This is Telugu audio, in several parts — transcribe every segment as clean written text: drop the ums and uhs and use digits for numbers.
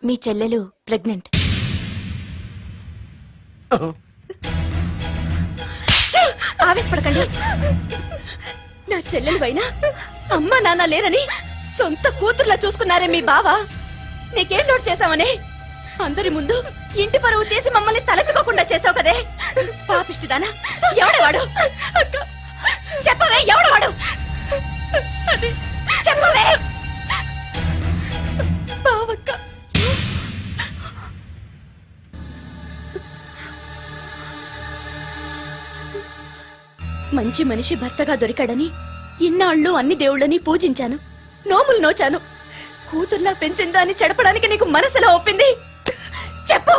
మీ చెల్లెలు ప్రెగ్నెంట్. ఆవేశపడకండి. నా చెల్లెలు పైన అమ్మా నాన్న లేరని సొంత కూతుర్లా చూసుకున్నారే మీ బావ. నీకేం లోటు చేశావనే అందరి ముందు ఇంటి పరువు తీసి మమ్మల్ని తలెత్తుకోకుండా చేసావు కదే. పాపిష్టిదానా, ఎవడవాడు? చెప్పవే, ఎవడవాడు? చెప్పవే. బావక్క, మంచి మనిషి భర్తగా దొరికాడని ఇన్నాళ్ళు అన్ని దేవుళ్ళని పూజించాను, నోములు నోచాను. కూతుర్లా పెంచిందా అని చెడపడానికి నీకు మనసులో ఒప్పింది? చెప్పు.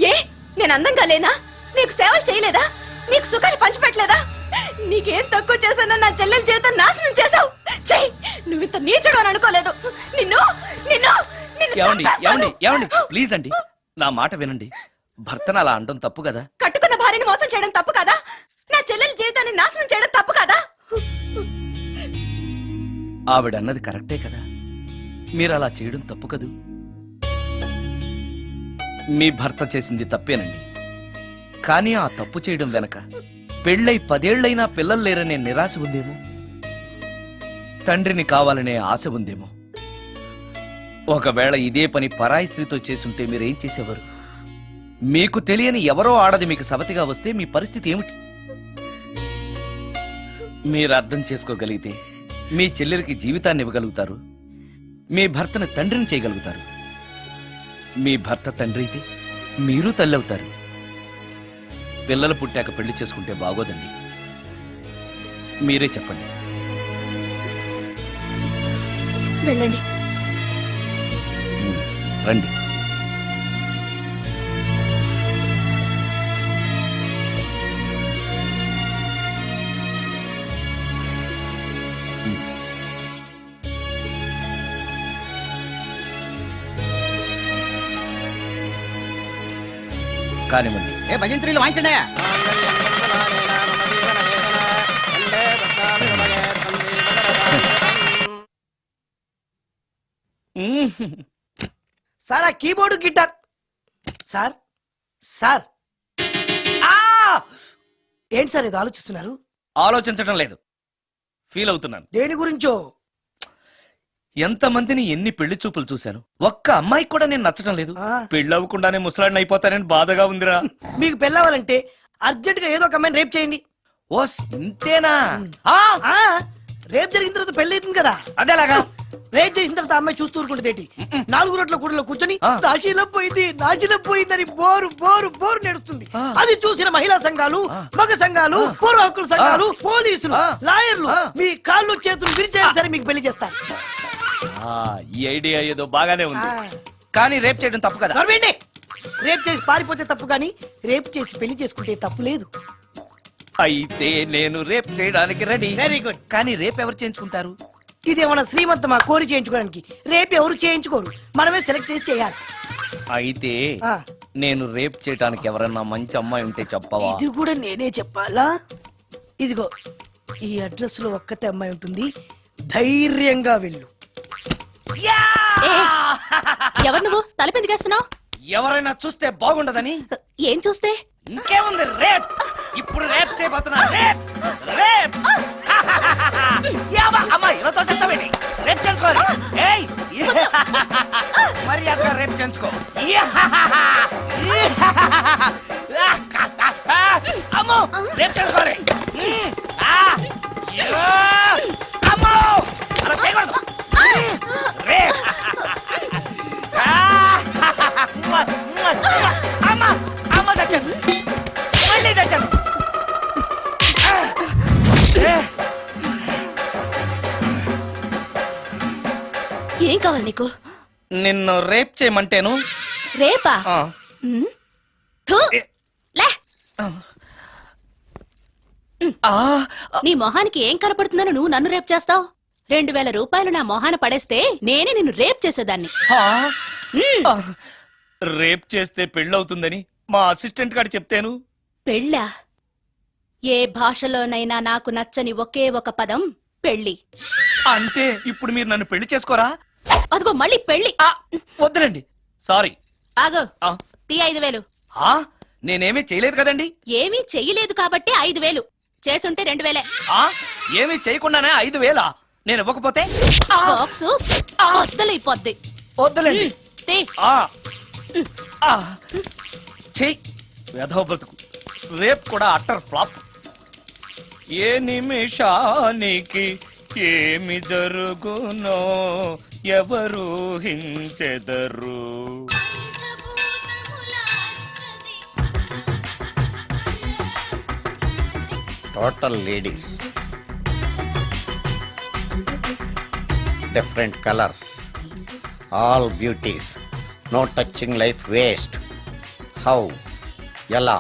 ఏ నేను అందంగా లేనా? నీకు సేవలు చేయలేదా? నీకు సుఖాలు పంచిపెట్టలేదా? నీకేం తక్కువ చేశానో నా చెల్లెల జీవితం నాశనం చేశావు. చెయ్యి, నువ్వింత నీచుడు అని అనుకోలేదు. నిన్ను నిన్ను ప్లీజ్ అండి, నా మాట వినండి. భర్తను అలా అనడం తప్పు కదా. కట్టుకున్న భార్యని మోసం చేయడం తప్పు కదా? నా చెల్లెల జీవితాన్ని నాశనం చేయడం తప్పు కదా? ఆవిడన్నది కరెక్టే కదా. మీరు అలా చేయడం తప్పు కదూ. మీ భర్త చేసింది తప్పేనండి. కానీ ఆ తప్పు చేయడం వెనక పెళ్ళై 10 ఏళ్లైనా పిల్లలు లేరనే నిరాశ ఉందేమో, తండ్రిని కావాలనే ఆశ ఉందేమో. ఒకవేళ ఇదే పని పరాయి స్త్రీతో చేసుంటే మీరేం చేసేవారు? మీకు తెలియని ఎవరో ఆడది మీకు సవతిగా వస్తే మీ పరిస్థితి ఏమిటి? మీరు అర్థం చేసుకోగలిగితే మీ చెల్లెలికి జీవితాన్ని ఇవ్వగలుగుతారు, మీ భర్తను తండ్రిని చేయగలుగుతారు. మీ భర్త తండ్రి అయితే మీరు తల్లి అవుతారు. పిల్లలు పుట్టాక పెళ్లి చేసుకుంటే బాగోదండి. మీరే చెప్పండి. వెళ్ళండి. రండి. కానివ్వండి. ఏ భజంత్రీలు వాయించండి. సార్ ఆ కీబోర్డు గిటార్ సార్. సార్ ఏంటి సార్ ఇది ఆలోచిస్తున్నారు? ఆలోచించడం లేదు, ఫీల్ అవుతున్నాను. దేని గురించో? ఎంతమందిని ఎన్ని పెళ్లి చూపులు చూశాను, ఒక్క అమ్మాయికి కూడా నేను నచ్చడం లేదు. పెళ్లి అవ్వకుండానే ముసలాడిని అయిపోతానని బాధగా ఉందిరా. మీకు పెళ్ళావాలంటే అర్జెంట్ గా ఏదో ఒక అమ్మాయిని రేప్ చేయండి. ఓ ఇంతేనా? రేప్ జరిగిన తర్వాత పెళ్లి అవుతుంది కదా. అదేలాగా రేప్ చేసిన తర్వాత అమ్మాయి చూస్తూ ఊరుకుంటుంది. 4 రోడ్ల కూడలో కూర్చొని నాశీలం పోయిందని బోరు బోరు బోరు నడుస్తుంది. అది చూసిన మహిళా సంఘాలు, మగ సంఘాలు, పూర్వ హక్కుల సంఘాలు, పోలీసులు, లాయర్లు మీ కాళ్ళు చేతులు విరిచేయాలి సరే మీకు పెళ్లి చేస్తారు. ఈ ఐడియా ఏదో బాగానే ఉంది, కానీ రేప్ చేయడం తప్పు కదా. రేప్ చేసి పారిపోతే తప్పు, కానీ రేప్ చేసి పెళ్లి చేసుకుంటే తప్పు లేదు. అయితే నేను రేప్ చేయడానికి రెడీ. Very good. కానీ రేప్ ఎవరు చేయించుకుంటారు? ఇదేమన్నా శ్రీమంతమా కోరి చేయించుకోవడానికి? రేపు ఎవరు చేయించుకోరు, మనమే సెలెక్ట్ చేసి చేయాలి. అయితే నేను రేప్ చేయడానికి ఎవరన్నా మంచి అమ్మాయి ఉంటే చెప్పవా? ఇది కూడా నేనే చెప్పాలా? ఇదిగో ఈ అడ్రస్ లో ఒక్కతే అమ్మాయి ఉంటుంది, ధైర్యంగా వెళ్ళు. ఎవరు నువ్వు? తలపెందుకేస్తున్నావు? ఎవరైనా చూస్తే బాగుండదని. ఏం చూస్తే? ఇంకేముంది, రేప్. ఇప్పుడు రేప్ చేయబోతున్నా. రేప్ రేప్ అమ్మాయి రేప్ చేసుకోవాలి. మరి అక్కడ రేప్ చేసుకో. అమ్మో రేప్ చేసుకోవాలి. అమ్మో అలా చేయకూడదు. రేప్ అమ్మ అమ్మ చచ్చాను, మళ్ళీ చచ్చాను. ఏం కావాలి నీకు? నిన్ను రేప్ చేయమంటేను. రేపా? నీ మొహానికి ఏం కనపడుతుందని నువ్వు నన్ను రేప్ చేస్తావు? 2000 రూపాయలు నా మొహాన పడేస్తే నేనే నిన్ను రేప్ చేసేదాన్ని. రేప్ చేస్తే పెళ్ళవుతుందని మా అసిస్టెంట్ గారు చెప్తాను. పెళ్ళా? ఏ భాషలోనైనా నాకు నచ్చని ఒకే ఒక పదం పెళ్లి. అంటే ఇప్పుడు మీరు నన్ను పెళ్లి చేసుకోరా? అదిగో మళ్ళీ పెళ్లి. వద్దులండి, సారీ. ఆగు. ఆ, తీ 5,000. ఆ, నేనేమీ చేయలేదు కదండి. ఏమీ చెయ్యలేదు కాబట్టి 5,000. చేసుంటే 2,000. ఆ, ఏమీ చేయకుండానే 5,000 నేను ఇవ్వకపోతే బాక్స్ బద్దలైపోద్ది. వద్దులేండి. తీ. ఆ, ఆ, చెయ్యి వెధవ బ్రతుకు. రేపు కూడా అట్టర్ ఫ్లాప్. ఏ నిమిషానికి ఏమి జరుగునో ఎవరు హించెదరు. Total ladies, different colors, all beauties, no touching life waste. How? Yalla.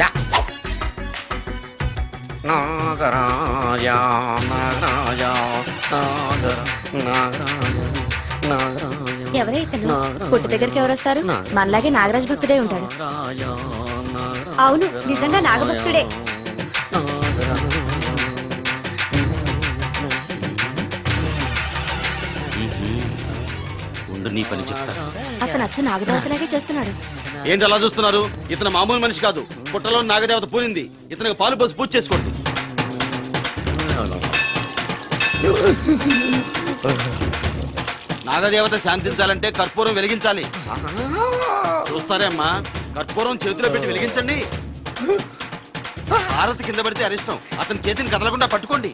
Yeah. Nagaraja, Nagaraja, Nagaraja, Nagaraja. ఎవరే ఇతను? పుట్టు దగ్గరికి ఎవరు వస్తారు? మనలాగే నాగరాజ్ భక్తుడే ఉంటాడు. అవును, నిజంగా నాగభక్తుడే. ఉండు నీ పని చెప్తా. అతను అచ్చు నాగదేవతలాగే చేస్తున్నాడు. ఏంటి అలా చూస్తున్నారు? ఇతను మామూలు మనిషి కాదు. పుట్టలో నాగదేవత పూరింది. ఇతనికి పాలు పోసి పూజ చేసుకోండి. నాగదేవత శాంతించాలంటే కర్పూరం వెలిగించాలి. చూస్తారే అమ్మా, కర్పూరం చేతిలో పెట్టి వెలిగించండి. హారతి కింద పడితే అరిష్టం. అతని చేతిని కదలకుండా పట్టుకోండి.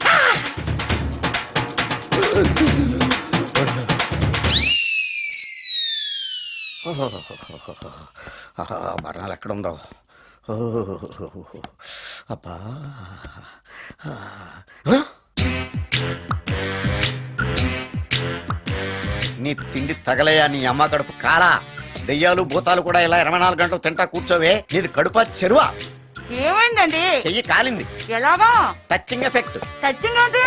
మరణాలు ఎక్కడుందో. అబ్బా, నీ తిండి తగలయా నీ అమ్మ కడుపు కాలా. దెయ్యాలు భూతాలు కూడా ఇలా 24 గంటలు తింటా కూర్చోవే. నీది కడుపా చెరువా? ఏమైందండి? చెయ్యి కాలింది. ఎలాగా? Touching effect. టచింగ్ అంటే?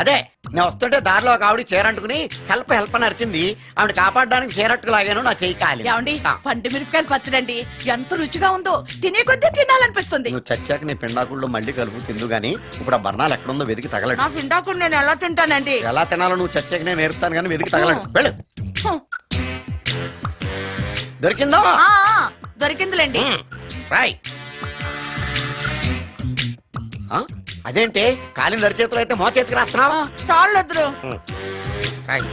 అదే, నేను వస్తుంటే దారిలో ఒక ఆవిడ చీరంటుకుని హెల్ప్ అని అరిచింది. ఆవిడ కాపాడడానికి చీరట్టుకు లాగాను, నా చెయ్యి కాలి. ఏమండి, పండు మిరపకాయలు పచ్చడండి ఎంత రుచిగా ఉందో. తినే కొద్దీ తినాలనిపిస్తుంది. నువ్వు చచ్చాక నీ పిండాకుళ్ళు మళ్ళీ కలుపు తిందు గానీ ఇప్పుడు ఆ బర్ణాలు ఎక్కడుందో వెతికి తగలడు. నా పిండాకుడు నేను ఎలా తింటానండి? ఎలా తినాలో నువ్వు చచ్చాక నేను నేర్పుతాను కానీ వెతికి తగలడు. వెళ్ళు. దొరికిందో? ఆ, దొరికిందిలేండి. రాయ్. అదేంటి కాలిన దరి చేతులు అయితే మో చేతికి రాస్తున్నావు? చాలు ఎదురు. రాయ్.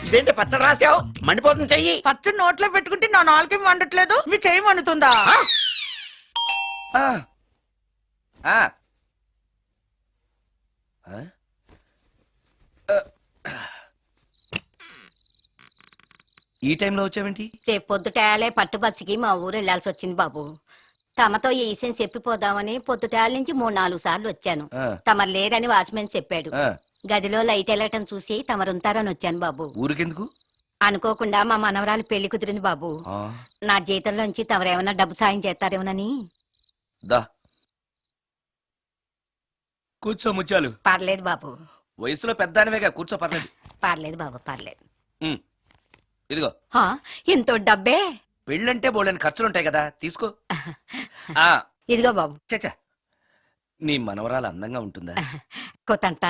ఇదేంటి పచ్చడి రాసావు? మండిపోతుంది చెయ్యి. పచ్చడి నోట్లో పెట్టుకుంటే నా నాలుగు వండట్లేదు, మీ చెయ్యి వండుతుందా? ఆ, ఆ. ఆ? ఈ టైంలో వచ్చావేంటి? రేపు పొద్దుటాలే పట్టుబస్సుకి మా ఊరు వెళ్లాల్సి వచ్చింది బాబు. తమతో ఈ విషయం చెప్పిపోదామని పొద్దుటాల నుంచి 3-4 సార్లు వచ్చాను. ఆ. తమరు లేరని వాచ్మెన్ చెప్పాడు. ఆ, గదిలో లైట్ వెళ్ళటం చూసి తమరుంటారని వచ్చాను బాబు. ఊరికెందుకు? అనుకోకుండా మా మనవరాలు పెళ్లి కుదిరింది బాబు. ఆ, నా జీతంలోంచి తమరేమన్నా డబ్బు సాయం చేస్తారేమోనని. దా కూర్చో ముచ్చాలు. పర్లేదు బాబు, వయసులో పెద్దానివేగా, కూర్చో, పర్లేదు. పర్లేదు బాబు, పర్లేదు. ఉమ్, ఇదిగో హా, ఎంతో డబ్బే. పెళ్ళంటే బోళ్ళని ఖర్చులుంటాయి కదా, తీసుకో. ఆ, ఇదిగో బాబు. చచ్చా, నీ మనవరాలు అందంగా ఉంటుందా? కొత్తంత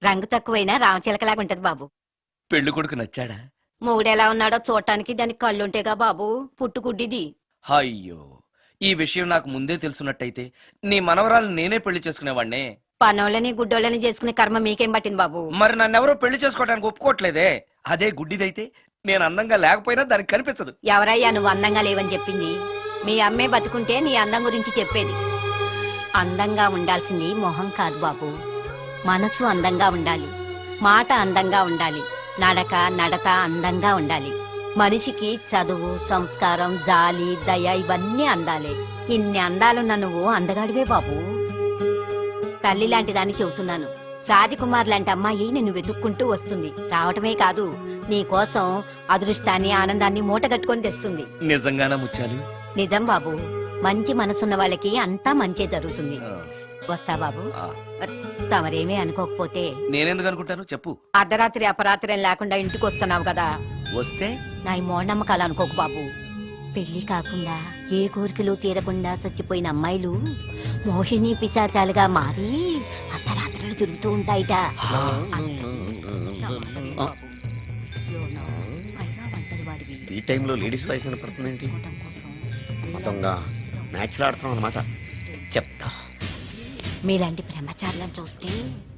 రంగు తక్కువైనా రామచిలకలాగా ఉంటది బాబు. పెళ్లి కొడుకు నచ్చాడా? మూడెలా ఉన్నాడో చూడటానికి దానికి కళ్ళుంటేగా బాబు, పుట్టుగుడ్డిది. అయ్యో, ఈ విషయం నాకు ముందే తెలుసున్నట్టయితే నీ మనవరాలు నేనే పెళ్లి చేసుకునేవాడినే. పనోళ్ళని గుడ్డోళ్ళని చేసుకునే కర్మ మీకేం పట్టింది బాబు? మరి నన్నెవరో పెళ్లి చేసుకోవడానికి ఒప్పుకోవట్లేదే. అదే గుడ్డిదైతే నేను అందంగా లేకపోయినా దానికి కనిపించదు. ఎవరయ్యా నువ్వు అందంగా లేవని చెప్పింది? మీ అమ్మే బతుకుంటే నీ అందం గురించి చెప్పేది. అందంగా ఉండాల్సింది మొహం కాదు బాబు, మనసు అందంగా ఉండాలి, మాట అందంగా ఉండాలి, నడక నడత అందంగా ఉండాలి. మనిషికి చదువు, సంస్కారం, జాలి, దయ ఇవన్నీ అందాలే. ఇన్ని అందాలున్న నువ్వు అందగాడివే బాబు. తల్లి లాంటి దాన్ని చెబుతున్నాను. రాజకుమార్ లాంటి అమ్మాయి నిన్ను వెతుక్కుంటూ వస్తుంది. రావటమే కాదు, నీ కోసం అదృష్టాన్ని, ఆనందాన్ని మూటగట్టుకొని తెస్తుంది. నిజంగానా ముత్యాలు? నిజం బాబు, మంచి మనసున్న వాళ్ళకి అంతా మంచే జరుగుతుంది. ఆ, వస్తా బాబు. ఆ. తమరేమీ అనుకోకపోతే. నేనెందుకు అనుకుంటాను చెప్పు. అర్ధరాత్రి అపరాత్రి లేకుండా ఇంటికి వస్తున్నావు కదా, వస్తే నా ఈ మూఢనమ్మకాలు అనుకోకు బాబు. పెళ్లి కాకుండా ఏ కోరికలు తీరకుండా చచ్చిపోయిన అమ్మాయిలు మోహిని పిశాచాలుగా మారి అర్ధరాత్రులు తిరుగుతూ ఉంటాయిట ఈ టైంలో లేడీస్ వాయిస్ వినపడుతుంది ఏంటి? మొత్తంగా మ్యాచ్లు ఆడుతున్నాం అనమాట. చెప్తా. మీలాంటి బ్రహ్మచారులను చూస్తే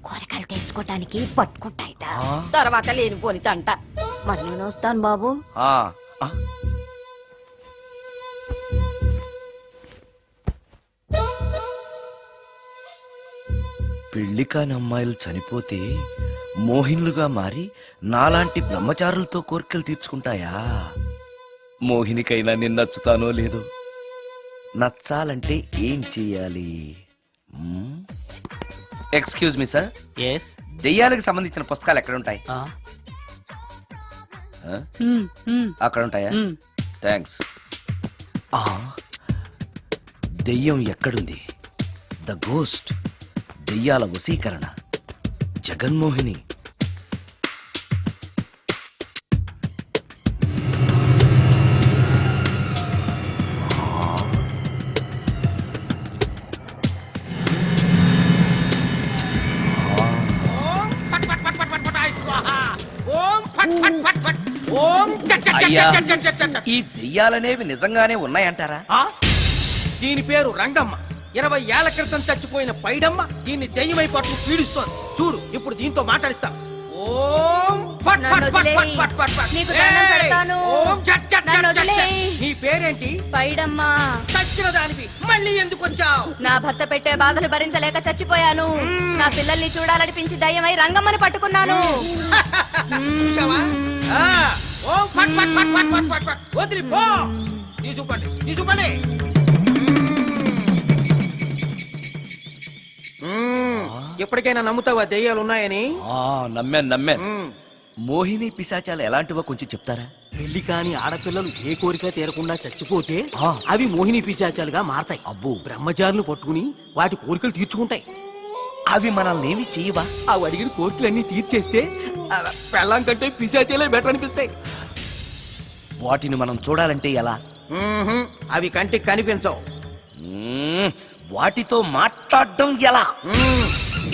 కోరికలు తెచ్చుకోవటానికి పట్టుకుంటాయిట తర్వాత లేనిపోని తంట. మరి నేను వస్తాను బాబు. ఆ, ఆ. పెళ్లి కాని అమ్మాయిలు చనిపోతే మోహినులుగా మారి నాలాంటి బ్రహ్మచారులతో కోరికలు తీర్చుకుంటాయా? మోహినికైనా నేను నచ్చుతానో లేదో. నచ్చాలంటే ఏం చెయ్యాలి? ఎక్స్క్యూజ్ మీ సార్, దెయ్యాలకు సంబంధించిన పుస్తకాలు ఎక్కడ ఉంటాయి? అక్కడ ఉంటాయా? థ్యాంక్స్. దెయ్యం ఎక్కడుంది? ద గోస్ట్, దెయ్యాల వశీకరణ, జగన్మోహిని. అయ్యా, ఈ దెయ్యాలనేవి నిజంగానే ఉన్నాయంటారా? దీని పేరు రంగమ్మ. 20 ఏళ్ల క్రితం చచ్చిపోయిన పైడమ్మ దీన్ని దెయ్యమై పట్టు పీడిస్తోంది. చూడు, ఇప్పుడు దీంతో మాట్లాడిస్తా. ఓం ఫట్ ఫట్ ఫట్ ఫట్ ఫట్ ఫట్ ఫట్. నీకు దండం పెడతాను. ఓం చట్ చట్ నన్ను చట్ చట్. వదిలేయ్. నీ పేరేంటి? పైడమ్మా. చచ్చిన దానివి మళ్ళీ ఎందుకు వచ్చావు? నా భర్త పెట్టే బాధలు భరించలేక చచ్చిపోయాను. నా పిల్లల్ని చూడాలనిపించి దయ్యమై రంగమ్మని పట్టుకున్నాను. చూసావా? ఆ, ఓం ఫట్ ఫట్ ఫట్ ఫట్ ఫట్ ఫట్ ఫట్. వదిలి పో. తీసుకుపండి, తీసుకుపండి. ఎప్పటికైనా నమ్ముతావా దెయ్యాలు ఉన్నాయని? నమ్మాను. మోహిని పిశాచాలు ఎలాంటివో కొంచెం చెప్తారా? పెళ్లి కాని ఆడపిల్లలు ఏ కోరిక తీరకుండా చచ్చిపోతే అవి మోహిని పిశాచాలుగా మారతాయి. అబ్బో, బ్రహ్మచారులు పట్టుకుని వాటి కోరికలు తీర్చుకుంటాయి. అవి మనల్ని ఏమి చెయ్యవా? అవి అడిగిన కోరికలన్నీ తీర్చేస్తే పెళ్ళం కంటే పిశాచాలే బెటర్ అనిపిస్తాయి. వాటిని మనం చూడాలంటే ఎలా? అవి కంటికి కనిపించవు. వాటితో మాట్లాడడం ఎలా?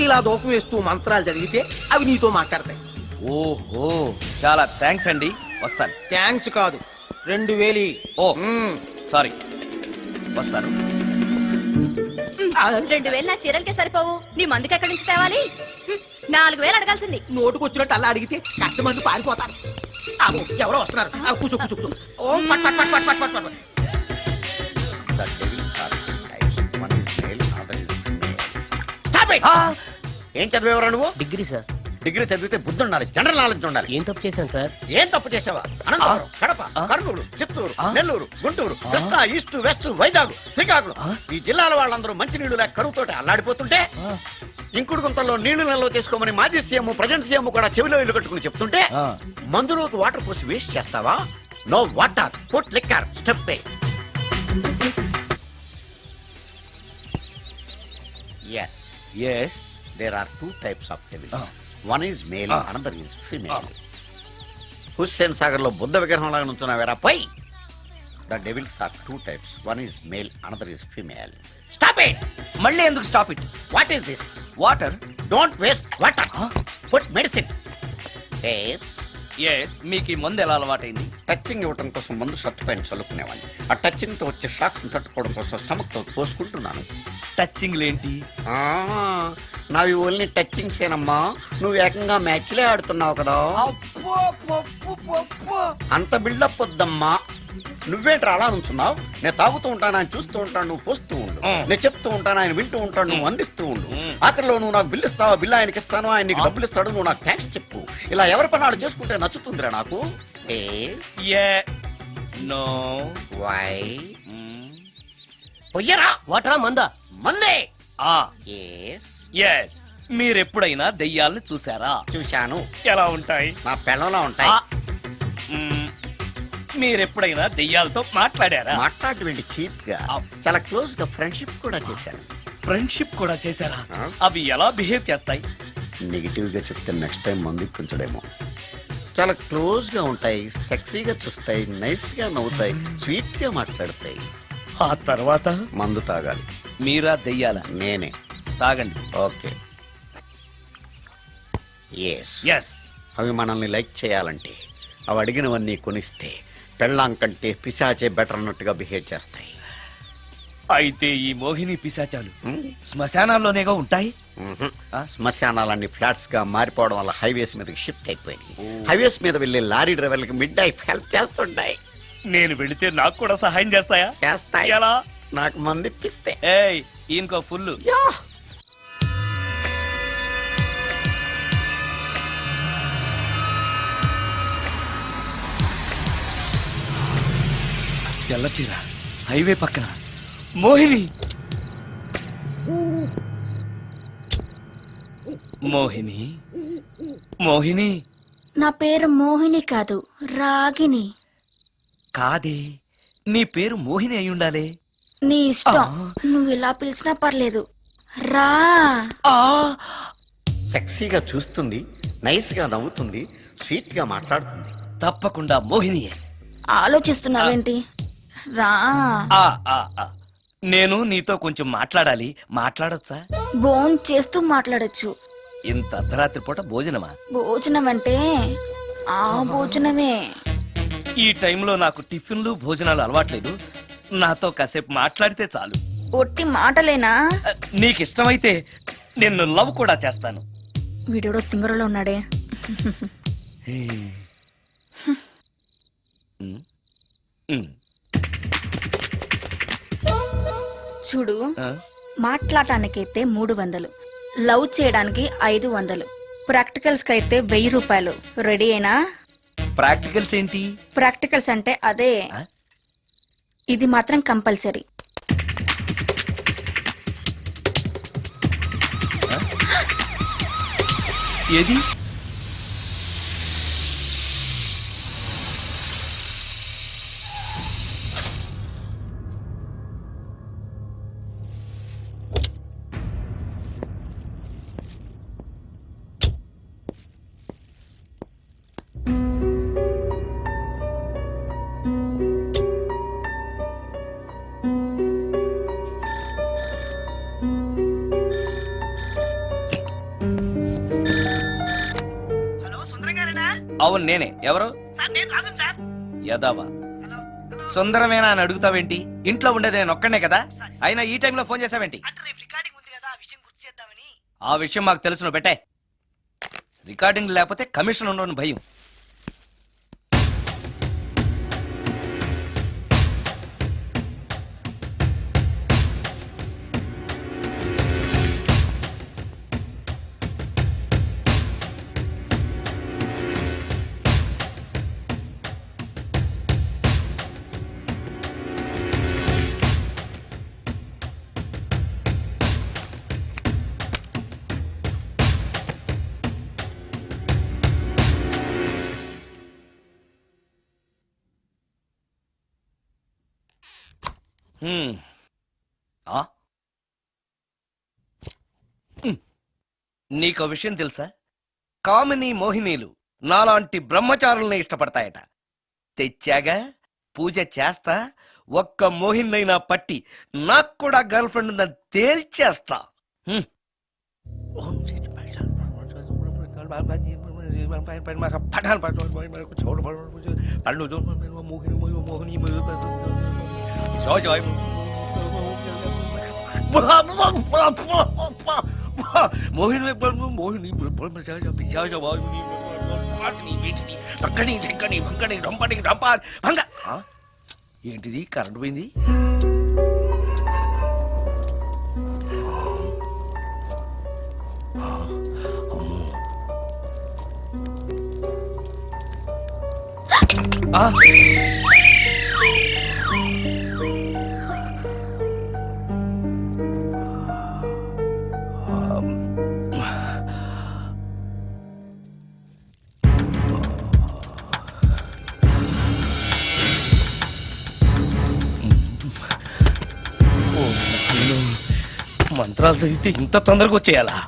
ఇలా దూపం వేస్తూ మంత్రాలు చదివితే అవి నీతో మాట్లాడతాయి. ఓహో, చాలా థ్యాంక్స్ అండి. వస్తాను. థ్యాంక్స్ కాదు, 2000. ఓ సారీ, వస్తాను. 2000 నా చీరలకే సరిపోవు. నీ మందుకి ఎక్కడి నుంచి తేవాలి? 4000 అడగాల్సింది. నోటుకు వచ్చినట్టు అలా అడిగితే కష్టమంది పారిపోతారు. ఆగు, ఎవరో వస్తున్నారు. కూర్చో కూర్చో కూర్చో. ఓం పట్ పట్ పట్ పట్ పట్ పట్ పట్. The devils are two types. One is male, other is female. Stop it! ఏం చదివేవరా నువ్వు? Degree sir. డిగ్రీ చదివితే బుద్ధి ఉండాలి, జనరల్ నాలెడ్జ్ ఉండాలి. ఏం తప్పు చేశాను సార్? ఏం తప్పు చేసావా? అనంతపురం, కడప, కర్నూలు, చిత్తూరు, నెల్లూరు, గుంటూరు, కృష్ణా, ఈస్ట్, వెస్ట్, వైజాగ్, శ్రీకాకుళం ఈ జిల్లాల వాళ్ళందరూ మంచినీళ్లు లేక కరువుతోటి అల్లాడిపోతుంటే ఇంకుడు గుంతల్లో నీళ్లు నిల్వ చేసుకోమని మాజీ సీఎం, ప్రజెంట్ సీఎం కూడా చెవిలో ఇల్లు కట్టుకుని చెప్తుంటే మందులోకి వాటర్ పోసి వేస్ట్ చేస్తావా? No water, put liquor, step. Yes, there are two types of devils. One is male, another is female. Hussain Sagar లో బుద్ధ విగ్రహం లాగా నుంచున్నావేరా పై. The devils are two types. One is male, another is female. Stop it! మళ్ళీ ఎందుకు stop it? What is this? Water. Don't waste water. Put medicine. Yes. మీకు ఈ మందు ఎలా అలవాటైంది? టచింగ్ ఇవ్వటం కోసం ముందు షర్ట్ పైన చల్లుకునేవాడిని. ఆ టచింగ్ తో వచ్చే షాక్స్ తట్టుకోవడం కోసం స్టమక్ తో పోసుకుంటున్నాను. టచింగ్ లేంటి? నావి ఓన్లీ టచింగ్స్ ఏనమ్మా. నువ్వు ఏకంగా మ్యాచ్లే ఆడుతున్నావు కదా. అంత బిల్డప్ వద్దమ్మా. నువ్వేంట్రా అలా నుంచున్నావు? నేను తాగుతూ ఉంటాను, ఆయన చూస్తూ ఉంటాను, నువ్వు పోస్తూ ఉండు. నేను చెప్తూ ఉంటాను, ఆయన వింటూ ఉంటాడు, నువ్వు అందిస్తూ ఉండు. ఆఖరిలో నువ్వు నాకు బిల్లు ఇస్తావా, బిల్లు ఆయనకి ఇస్తాను, ఆయన నీకు డబ్బులు ఇస్తాడు, నువ్వు నాకు థ్యాంక్స్ చెప్పు. ఇలా ఎవరి పని ఆడు చేసుకుంటే నచ్చుతుందిరా నాకు. నో. వై? పొయ్యరా. వాటరా మందా? మందే. ఎస్. మీరెప్పుడైనా దెయ్యాలను చూసారా? చూశాను. ఎలా ఉంటాయి? నా పెళ్ళంలా ఉంటాయి. మీరెప్పుడైనా దెయ్యాలతో మాట్లాడారా? మాట్లాడేంటి చీప్ గా, చాలా క్లోజ్ గా ఫ్రెండ్షిప్ కూడా చేశాను. ఫ్రెండ్షిప్ కూడా చేశారా? అవి ఎలా బిహేవ్ చేస్తాయి? నెగిటివ్ గా చెప్తే నెక్స్ట్ టైం మందు ఇప్పించడేమో. చాలా క్లోజ్ గా ఉంటాయి, సెక్సీగా చూస్తాయి, నైస్ గా నవ్వుతాయి, స్వీట్ గా మాట్లాడతాయి. ఆ తర్వాత మందు తాగాలి. మీరా దెయ్యాల? నేనే. తాగండి. ఓకే. ఎస్ అవి మనల్ని లైక్ చేయాలంటే అవి అడిగినవన్నీ కొనిస్తే పెళ్ళాం కంటే పిశాచే బెటర్ అన్నట్టుగా బిహేవ్ చేస్తాయి. అయితే ఈ మోహిని పిశాచాలు శ్మశానాల్లోనేగా ఉంటాయి. శ్మశానాలన్నీ ఫ్లాట్స్ గా మారిపోవడం వల్ల హైవేస్ మీదకి షిఫ్ట్ అయిపోయింది. హైవేస్ మీద వెళ్లే లారీ డ్రైవర్లకి మిడ్ నైట్ హెల్ప్ చేస్తుంటాయి. నేను వెళితే నాకు కూడా సహాయం చేస్తాయా? చేస్తాయి. ఎలా? నాకు మంది ఇప్పిస్తే. ఏయ్ ఈయనకో ఫుల్. తెల్లచీర హైవే పక్కన మోహిని. మోహిని మోహిని నా పేరు మోహిని కాదు, రాగిని. కాదే, నీ పేరు మోహిని అయి ఉండాలే. నీ ఇష్టం, నువ్వు ఇలా పిలిచినా పర్లేదు. రా. సెక్సీగా చూస్తుంది, నైస్ గా నవ్వుతుంది, స్వీట్ గా మాట్లాడుతుంది. తప్పకుండా మోహినియే. ఆలోచిస్తున్నావేంటి? రా. ఆ, ఆ, ఆ. నేను నీతో కొంచెం మాట్లాడాలి. మాట్లాడొచ్చా? భోన్ చేస్తూ మాట్లాడొచ్చు. ఇంత అర్ధరాత్రి పూట భోజనమా? భోజనం అంటే ఆ భోజనమే. ఈ టైంలో నాకు టిఫిన్లు భోజనాలు అలవాట్లేదు. నాతో కాసేపు మాట్లాడితే చాలు. ఒట్టి మాటలేనా? నీకు ఇష్టమైతే నిన్ను లవ్ కూడా చేస్తాను. వీడెవడో తింగరలో ఉన్నాడే. ఉమ్, ఉమ్. చూడు, ఆ? మాట్లాడటానికైతే 300, లవ్ చేయడానికి 500, ప్రాక్టికల్స్ కైతే 1000 రూపాయలు. రెడీ అయినా? ప్రాక్టికల్స్ ఏంటి? ప్రాక్టికల్స్ అంటే అదే. ఆ? ఇది మాత్రం కంపల్సరీ. ఏది? హలో, సుందరం గారేనా? అవును నేనే. ఎవరు? సార్, నేను రాజన్ సార్. యదావా హలో, హలో. సుందరమేనా అని అడుగుతావేంటి? ఇంట్లో ఉండేది నేను ఒక్కనే కదా. అయినా ఈ టైంలో ఫోన్ చేసావేంటి? అంటే రేపు రికార్డింగ్ ఉంది కదా, ఆ విషయం గుర్తు చేద్దామని. ఆ విషయం మాకు తెలుసును పెట్టే. రికార్డింగ్ లేకపోతే కమిషన్ ఉండని భయం. ఆ? నీకో విషయం తెలుసా? కామిని మోహినీలు నాలాంటి బ్రహ్మచారుల్ని ఇష్టపడతాయట. తెచ్చాగా, పూజ చేస్తా, ఒక్క మోహినైనా పట్టి నాకు కూడా గర్ల్ ఫ్రెండ్ ఉందని తేల్చేస్తా. మోహిని మోహిని ఏంటిది? కరెంట్ పోయింది. మంత్రాలు చదివితే ఇంత తొందరగా వచ్చేయాలా?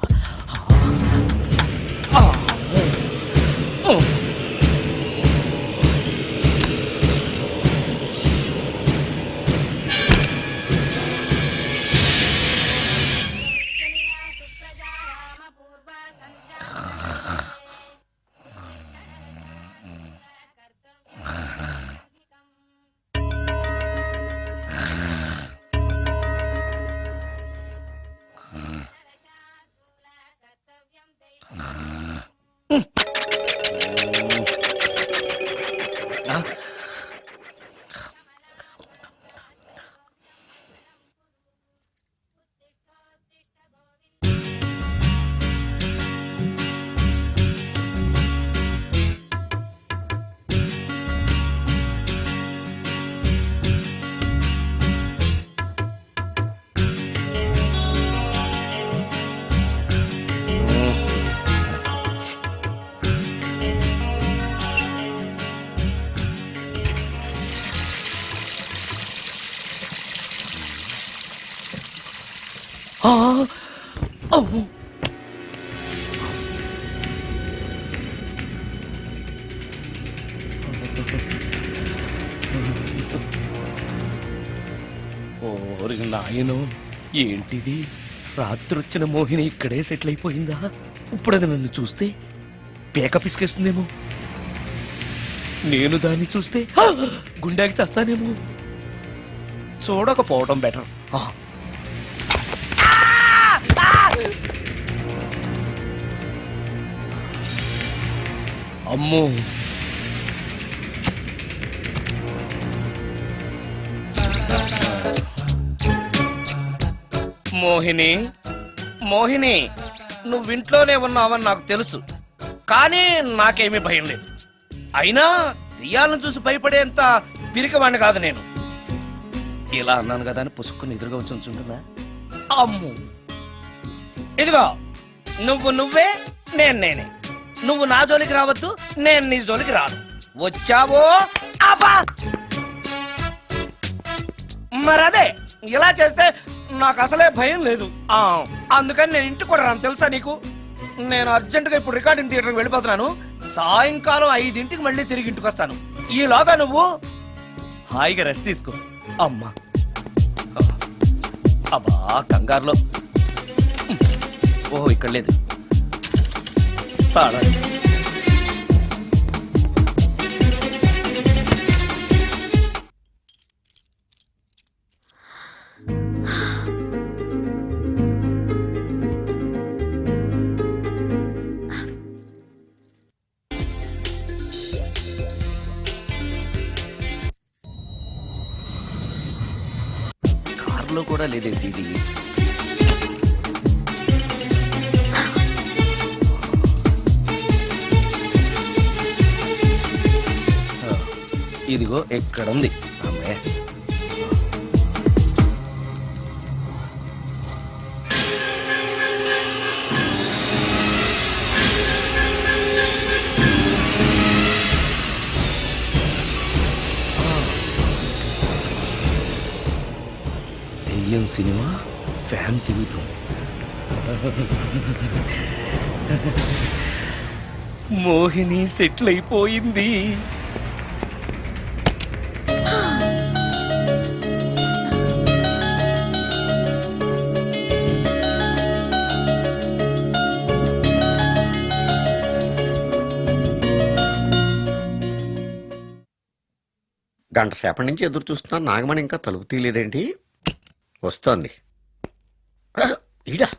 ఆ! అమ్మో! ఓరి నాయనో, ఏంటిది? రాత్రొచ్చిన మోహిని ఇక్కడే సెటిల్ అయిపోయిందా? ఇప్పుడు అది నన్ను చూస్తే పేక పిసికేస్తుందేమో. నేను దాన్ని చూస్తే గుండెకి చేస్తానేమో. చూడకపోవడం బెటర్. అమ్మో, మోహిని, మోహిని, నువ్వింట్లోనే ఉన్నావని నాకు తెలుసు, కానీ నాకేమీ భయం లేదు. అయినా దెయ్యాలను చూసి భయపడేంత పిరికవాణ్ణి కాదు నేను. ఇలా అన్నాను కదా అని పుసుక్కుని ఎదురుగా వచ్చి ఉంచుంటున్నా. అమ్ము, ఇదిగో నువ్వు నువ్వే, నేను నేనే. నువ్వు నా జోలికి రావద్దు, నేను నీ జోలికి రాను. వచ్చావో అబ్బా! మరదే ఇలా చేస్తే నాకు అసలే భయం లేదు. అందుకని నేను ఇంటికి కూడా రాను, తెలుసా నీకు? నేను అర్జెంటుగా ఇప్పుడు రికార్డింగ్ థియేటర్కి వెళ్ళిపోతున్నాను. సాయంకాలం 5ంటికి మళ్ళీ తిరిగి ఇంటికి వస్తాను. ఈలోగా నువ్వు హాయిగా రెస్ట్ తీసుకో. అమ్మా, అబ్బా కంగారులో. ఓహో, ఇక్కడ లేదు తాళం. కార్లో కూడా లేదే సీడీ. ఇదిగో ఎక్కడ ఉంది. అమ్మే, దెయ్యం సినిమా ఫ్యాన్ తిరుగుతుంది. మోహిని సెటిల్ అయిపోయింది. గంట సేపటి నుంచి ఎదురు చూస్తున్నా, నాగమణి ఇంకా తలుపు తీయలేదేంటి? వస్తోంది. ఈడా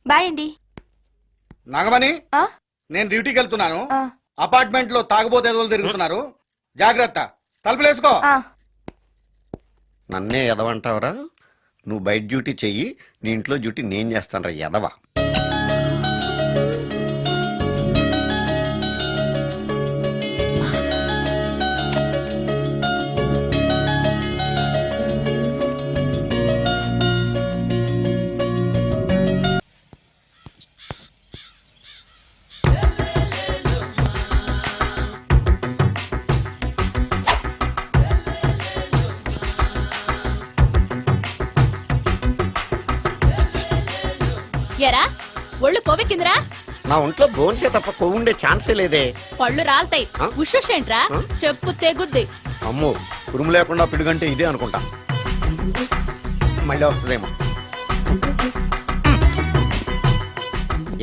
బాయ్ అండి. నాగమణి, ఆ? నేను డ్యూటీకి వెళ్తున్నాను. ఆ. అపార్ట్మెంట్ లో తాగుబోతే ఎదవలు తిరుగుతున్నారు, జాగ్రత్త. తలుపులేసుకో. నన్నే ఎదవంటావరా? నువ్వు బయట డ్యూటీ చెయ్యి, నీ ఇంట్లో డ్యూటీ నేను చేస్తాను రా ఎదవా. ఎరా ఒళ్ళు కొవ్వెక్కిందిరా? నా ఒంట్లో బోన్సే తప్ప కొవ్వు ఉండే ఛాన్సే లేదే. పళ్ళు రాల్తాయి. ఆ? ఉషేంట్రా? ఆ? చెప్పు తెగుద్ది. అమ్మో, ఉరుము లేకుండా పిడుగంటే ఇదే అనుకుంటా. మళ్ళీ వస్తుందేమో.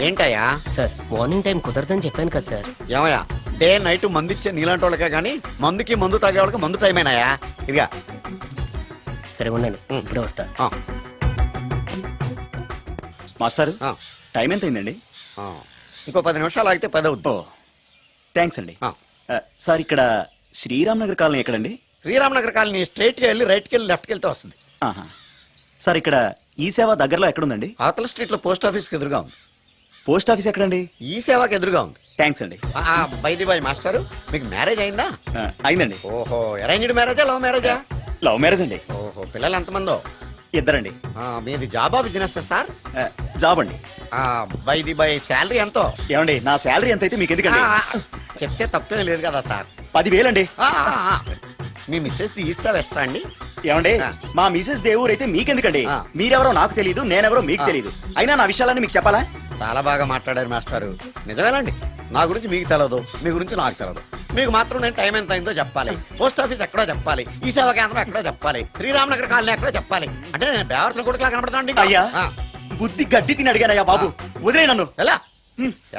ఏంటయ్యా? సార్, మార్నింగ్ టైం కుదరదని చెప్పాను కదా సార్. ఏమయ్యా, డే నైట్ మందు ఇచ్చే నీలాంటి వాళ్ళకే కానీ మందుకి మందు తాగే వాళ్ళకి మందు టైం అయినాయా? ఇదిగా సరే ఉండండి, ఇప్పుడే వస్తా. మాస్టారు, ఆ. టైం ఎంత అయిందండి? ఇంకో 10 నిమిషాలు ఆగితే 10 అవుతుంది. థ్యాంక్స్ అండి. సార్, ఇక్కడ శ్రీరామ్ నగర్ కాలనీ ఎక్కడండి? శ్రీరామనగర్ కాలనీ స్ట్రైట్కి వెళ్ళి రైట్కి వెళ్ళి లెఫ్ట్కి వెళ్తే వస్తుంది. ఆహా. సార్, ఇక్కడ ఈ సేవ దగ్గరలో ఎక్కడుందండి? అవతల స్ట్రీట్ లో పోస్ట్ ఆఫీస్కి ఎదురుగా ఉంది. పోస్ట్ ఆఫీస్ ఎక్కడండి? ఈ సేవకి ఎదురుగా ఉంది. థ్యాంక్స్ అండి. బైది బాయ్ మాస్టారు, మీకు మ్యారేజ్ అయిందా? అయిందండి. ఓహో, అరేంజ్డ్ మ్యారేజా లవ్ మ్యారేజా? లవ్ మ్యారేజ్ అండి. ఓహో, పిల్లలు ఎంతమందో? ఇద్దరండి. మీది జాబా బిజినెస్ సార్? జాబ్ అండి. బైది బై శాలరీ ఎంతో? ఏమండి, నా శాలరీ ఎంత అయితే మీకు ఎందుకండి? చెప్తే తప్పేం లేదు కదా సార్. 10,000 అండి. మీ మిస్సెస్ తీస్తా వేస్తా అండి? ఏమండి ఆ. మా మిసెస్ దేవుడు అయితే మీకెందుకండి ఆ. మీరెవరో నాకు తెలియదు నేనెవరో మీకు ఆ. తెలియదు అయినా నా విషయాలన్నీ మీకు చెప్పాలా చాలా బాగా మాట్లాడారు మాస్టారు. నిజమేనండి, నా గురించి మీకు తెలియదు, మీ గురించి నాకు తెలియదు. మీకు మాత్రం నేను టైం ఎంత అయిందో చెప్పాలి, పోస్ట్ ఆఫీస్ ఎక్కడో చెప్పాలి, ఈ సేవా కేంద్రం ఎక్కడో చెప్పాలి, శ్రీరామనగర్ కాలనీ ఎక్కడో చెప్పాలి. అంటే నేను బేవర్సన కొడుకులా కనపడతానండి. అయ్యా బుద్ధి గడ్డి తిని అడిగానయ్యా బాబు వదిలే నన్ను ఎలా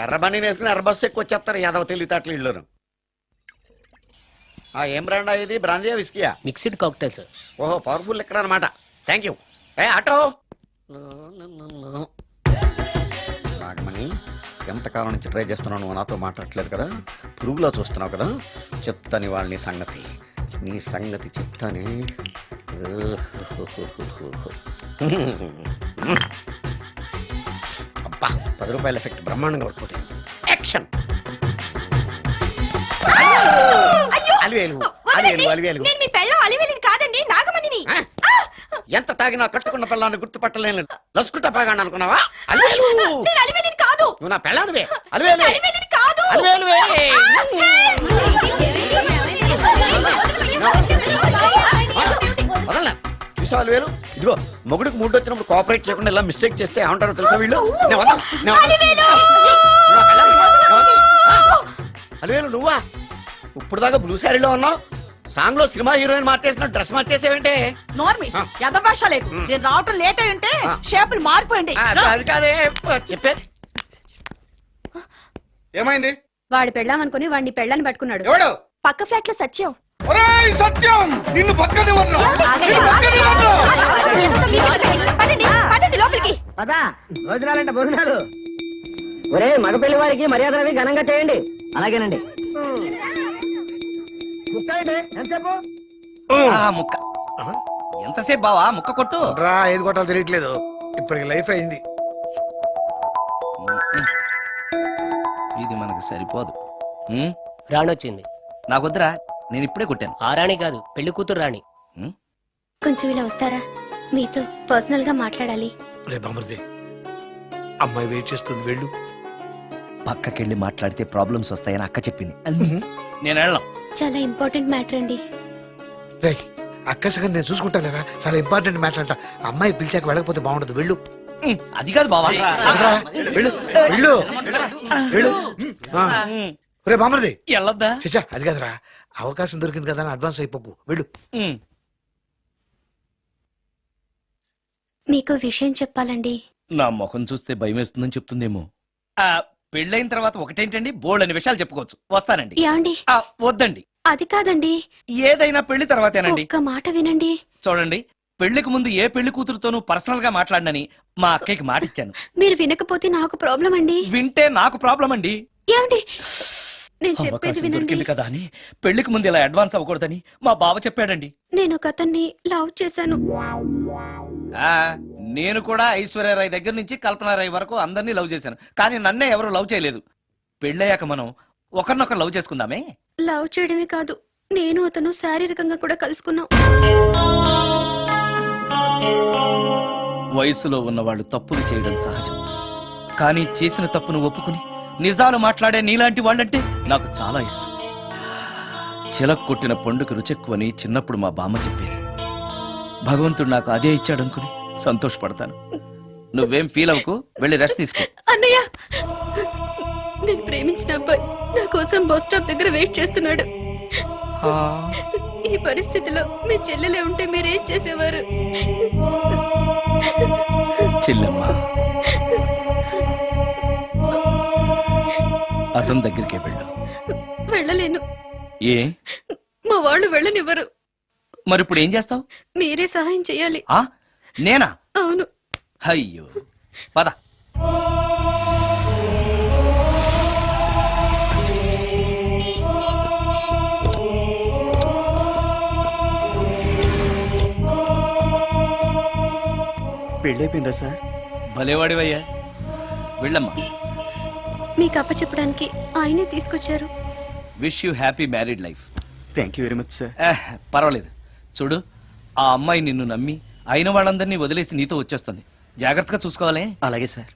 ఎర్ర బండి వేసుకుని ఎర్ర బస్సు ఎక్కువ వచ్చేస్తారు యాదవ తెలివితేటలు ఇళ్ళను. ఏం బ్రాండా ఇది? బ్రాంజియా విస్కియా? Mixed cocktail sir. ఓహో, పవర్ఫుల్ ఎక్కడ అనమాట. Thank you. ఆటో నాగమణి, ఎంతకాలం నుంచి ట్రై చేస్తున్నావు, నువ్వు నాతో మాట్లాడట్లేదు కదా, పురుగులో చూస్తున్నావు కదా, చెప్తాను వాళ్ళ నీ సంగతి చెప్తానే. అబ్బా, 10 రూపాయల ఎఫెక్ట్ బ్రహ్మాండంగా పడుతుంది. యాక్షన్. అలివేలు అలివేలు అలివేలు. నేను మీ పెళ్ళం అలివేలిని కాదండి, నాగమణిని. ఆ? ఎంత తాగినా కట్టుకున్న పిల్లాన్ని గుర్తుపట్టలేను లసుకుంటా పాగాను అనుకున్నావా? అలివేలు, నేను అలివేలిని కాదు. నువ్వు నా పెళ్ళానివే. అలివేలు అలివేలిని కాదు. అలివేలువే. వదలనా? చూసావు అలివేలు? ఇదిగో మొగుడికి మూడు వచ్చినప్పుడు కోఆపరేట్ చేయకుండా ఇలా మిస్టేక్ చేస్తే ఏమంటారో తెలుసా వీళ్ళు? నేను వదలను, నేను వదలను. నువ్వు నా పెళ్ళానివి. నేను వదలను. అలివేలు నువ్వా? ఇప్పుడు దాకా బ్లూ శారీలో ఉన్నావు, సాంగ్ లో సినిమా హీరోయిన్ మార్చేసిన డ్రెస్ మార్చేసేవంటే? నోర్మి ఎదభాష లేదు. నేను రావటం లేట్ అయి ఉంటే షేపులు మారిపోయింది. అది కాదే చెప్పేది. ఏమైంది? వాడి పెళ్ళాం అనుకుని వాడిని పెళ్ళాన్ని పట్టుకున్నాడు. ఎవడు? పక్క ఫ్లాట్ లో సత్యం. ఒరేయ్ సత్యం, నిన్ను బతకనివ్వను. పదండి లోపలికి. భోజనాలంటే భోజనాలు. ఒరే మగ పెళ్లి వారికి మర్యాదలవి ఘనంగా చేయండి. అలాగేనండి. ముక్క ఎంతసేపు బావా ముక్క కొట్టు. రా, ఏది కొట్టాలో తెలియట్లేదు. ఇప్పటికి లైఫ్ అయింది. ఇది మనకు సరిపోదు. రాణొచ్చింది. నాకొద్దురా, నేను ఇప్పుడే కొట్టాను. ఆ రాణి కాదు, పెళ్లి కూతురు రాణి. కొంచెం ఇలా వస్తారా? మీతో పర్సనల్ గా మాట్లాడాలి. రే బామర్ది, అమ్మాయి వెయిట్ చేస్తుంది, వెళ్ళు. పక్కకెళ్ళి మాట్లాడితే ప్రాబ్లమ్స్ వస్తాయని అక్క చెప్పింది. నేను వెళ్ళాం. చాలా ఇంపార్టెంట్ మ్యాటర్ అండి. రే అక్కసగా నేను చూసుకుంటాను కదా, చాలా ఇంపార్టెంట్ మ్యాటర్ అంట. అమ్మాయి పిలిచాక వెళ్ళకపోతే బాగుండదు, వెళ్ళు. అది కాదు బావా. వదరా, వెళ్ళు వెళ్ళు వెళ్ళు. రే బామర్ది, వెళ్ళొద్దా? చిచ్చా అది కదరా, అవకాశం దొరికింది కదా అని అడ్వాన్స్ అయిపోకు, వెళ్ళు. మీకు విషయం చెప్పాలండి. నా ముఖం చూస్తే భయం వేస్తుందని చెప్తుందేమో. పెళ్ళైన తర్వాత ఒకటేంటండి, బోల్డ్ అనే విషయాలు చెప్పుకోవచ్చు. వస్తానండి. ఏమండి? వద్దండి, అది కాదండి. ఏదైనా పెళ్లి తర్వాతేనండి. ఒక్క మాట వినండి. చూడండి, పెళ్లికి ముందు ఏ పెళ్లి కూతురుతోనూ పర్సనల్ గా మాట్లాడనని మా అక్కకి మాట ఇచ్చాను. మీరు వినకపోతే నాకు ప్రాబ్లం అండి. వింటే నాకు ప్రాబ్లం అండి. ఏమండి, నేను చెప్పేది అవకాశం వినండి. దొరికింది కదా అని పెళ్లికి ముందు ఇలా అడ్వాన్స్ అవ్వకూడదని మా బావ చెప్పాడండి. నేను ఒక అతన్ని లవ్ చేశాను. నేను కూడా ఐశ్వర్యరాయ్ దగ్గర నుంచి కల్పనారాయ్ వరకు అందరినీ లవ్ చేశాను, కానీ నన్నే ఎవరు లవ్ చేయలేదు. పెళ్ళయ్యాక మనం ఒకరినొకరు లవ్ చేసుకుందామే. లవ్ చేయడమే కాదు, నేను అతను శారీరకంగా కూడా కలుసుకున్నాం. వయసులో ఉన్నవాళ్ళు తప్పులు చేయడం సహజం, కానీ చేసిన తప్పును ఒప్పుకుని నిజాలు మాట్లాడే నీలాంటి వాళ్ళంటే నాకు చాలా ఇష్టం. చిలక్ కొట్టిన పండుగ రుచెక్కువని చిన్నప్పుడు మా బామ్మ చెప్పేది. భగవంతుడు నాకు అదే ఇచ్చాడనుకుని సంతోషపడతాను. నువ్వేం ఫీల్ అవ్వకు, వెళ్ళి రెస్ట్ తీసుకో. అన్నయ్య, నేను ప్రేమించిన అబ్బాయి నా కోసం బస్ స్టాప్ దగ్గర వెయిట్ చేస్తున్నాడు. ఈ పరిస్థితిలో మీ చెల్లెలే ఉంటే మీరేం చేసేవారు? చెల్లెమ్మ, అతని దగ్గరికే వెళ్ళు. వెళ్ళలేను. ఏ? మా వాళ్ళు వెళ్ళనివ్వరు. మరి ఇప్పుడు ఏం చేస్తావు? మీరే సహాయం చేయాలి. నేనా? అవును. అయ్యో, పద. పెళ్ళైపోయిందా సార్? భలేవాడివయ్యా, వెళ్ళమ్మా. మీకు అప్పచెప్పడానికి ఆయనే తీసుకొచ్చారు. Wish you happy married life. Thank you very much sir. పర్వాలేదు. చూడు, ఆ అమ్మాయి నిన్ను నమ్మి అయిన వాళ్ళందరినీ వదిలేసి నీతో వచ్చేస్తుంది. జాగ్రత్తగా చూసుకోవాలి. అలాగే సార్.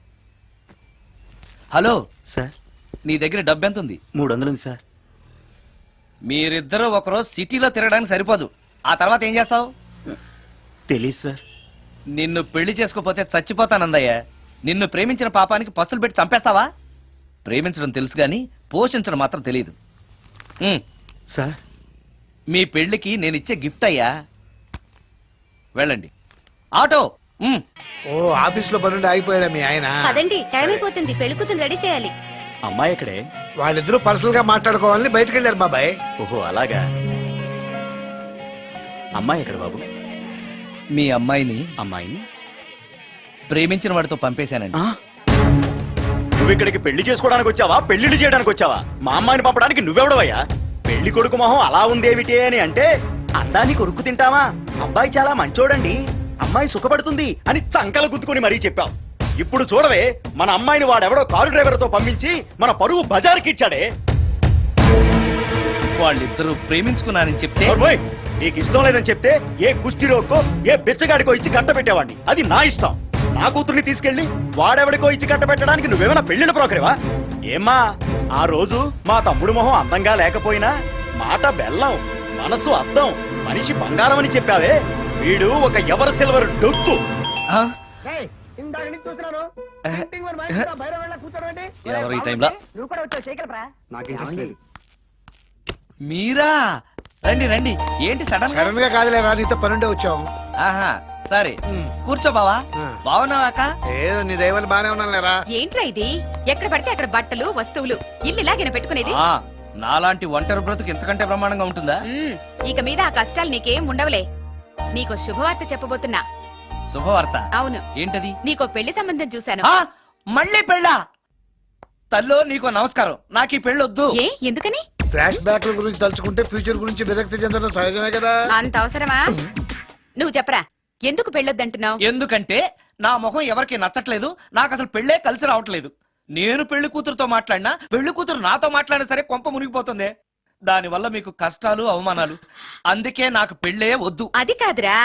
హలో సార్, నీ దగ్గర డబ్బు ఎంత ఉంది? 300 ఉంది సార్. మీరిద్దరూ ఒకరోజు సిటీలో తిరగడానికి సరిపోదు. ఆ తర్వాత ఏం చేస్తావు? తెలీదు సార్. నిన్ను పెళ్లి చేసుకోపోతే చచ్చిపోతానందయ్య. నిన్ను ప్రేమించిన పాపానికి పస్తులు పెట్టి చంపేస్తావా? ప్రేమించడం తెలుసు గాని పోషించడం మాత్రం తెలియదు. సార్ మీ పెళ్లికి నేనిచ్చే గిఫ్ట్ అయ్యా. వెళ్ళండి. ఆటో. ఓ ఆఫీస్ లో పనుండి ఆగిపోయాడా మీ ఆయన? పదండి, టైం అయిపోతుంది. పెళ్లి కూతురు రెడీ చేయాలి. అమ్మాయి ఎక్కడే? వాళ్ళిద్దరూ పర్సనల్ గా మాట్లాడుకోవాలని బయటకు వెళ్ళారు బాబాయ్. ఓహో అలాగా. అమ్మాయి ఎక్కడ బాబు? మీ అమ్మాయిని అమ్మాయిని ప్రేమించిన వాడితో పంపేశానండి. నువ్వు ఇక్కడికి పెళ్లి చేసుకోవడానికి వచ్చావా, పెళ్లిళ్ళు చేయడానికి వచ్చావా? మా అమ్మాయిని పంపడానికి నువ్వెవడవయ్యా? పెళ్లి కొడుకు మొహం అలా ఉందేమిటి అని అంటే అందాన్ని కొరుక్కు తింటావా? అబ్బాయి చాలా మంచోడండి, అమ్మాయి సుఖపడుతుంది అని చంకలు గుద్దుకొని మరీ చెప్పావు. ఇప్పుడు చూడవే, మన అమ్మాయిని వాడెవడో కారు డ్రైవర్ తో పంపించి మన పరువు బజార్కి ఇచ్చాడే. వాళ్ళిద్దరూ ప్రేమించుకున్నారని చెప్తే ఓర్మోయ్, నీకు ఇష్టం లేదని చెప్తే ఏ కుష్టిరోకో ఏ బిచ్చగాడికో ఇచ్చి కట్టబెట్టేవాడిని. అది నా ఇష్టం. నా కూతుర్ని తీసుకెళ్లి వాడెవడికో ఇచ్చి కట్టబెట్టడానికి నువ్వేమైనా పెళ్లిళ్ళ బ్రోకరేవా? ఏమ్మా, ఆ రోజు మా తమ్ముడు మొహం అందంగా లేకపోయినా మాట బెల్లం, మనసు అద్దం, మనిషి బంగారం అని చెప్పావే. వీడు ఒక ఎవరు సిల్వర్ డొక్కు. ఆ? ఇందాక నుంచి చూస్తున్నాను. ఎవరు ఈ టైంలో? నువ్వు కూడా వచ్చావు, చేయగలరా? మీరా? రండి రండి. ఏంటి సడన్ గా? సడన్ గా కాదులేరా, నీతో పనుండే వచ్చాం. ఆహా, సరే కూర్చో బావా. బావున్నావాక? ఏదో నీ దైవాలు బానే ఉన్నాను లేరా. ఏంట్రా ఇది? ఎక్కడ పడితే అక్కడ బట్టలు వస్తువులు ఇల్లు ఇలాగైనా పెట్టుకునేది? నాలాంటి ఒంటరి బ్రతుకు ఎంతకంటే బ్రహ్మాండంగా ఉంటుందా? ఇక మీద ఆ కష్టాలు నీకేం ఉండవులే. నీకో శుభవార్త చెప్పబోతున్నా. శుభవార్త? అవును. ఏంటది? నీకో పెళ్లి సంబంధం చూశాను. మళ్ళీ పెళ్ళా? తల్లో నీకో నమస్కారం, నాకు ఈ పెళ్ళొద్దు. ఏ ఎందుకని? ఫ్లాష్ బ్యాక్ గురించి తలుచుకుంటే ఫ్యూచర్ గురించి విరక్తి చెందడం సహజమే కదా. అంత అవసరమా? నువ్వు చెప్పరా, ఎందుకు పెళ్ళొద్దంటున్నావు? ఎందుకంటే నా మొహం ఎవరికి నచ్చట్లేదు, నాకు అసలు పెళ్ళే కలిసి రావట్లేదు. నేను పెళ్లి కూతురుతో మాట్లాడినా, పెళ్లి కూతురు నాతో మాట్లాడినా సరే కొంప మునిగిపోతుంది. దానివల్ల మీకు కష్టాలు అవమానాలు. అందుకే నాకు పెళ్ళే వద్దు. అది కాదురా,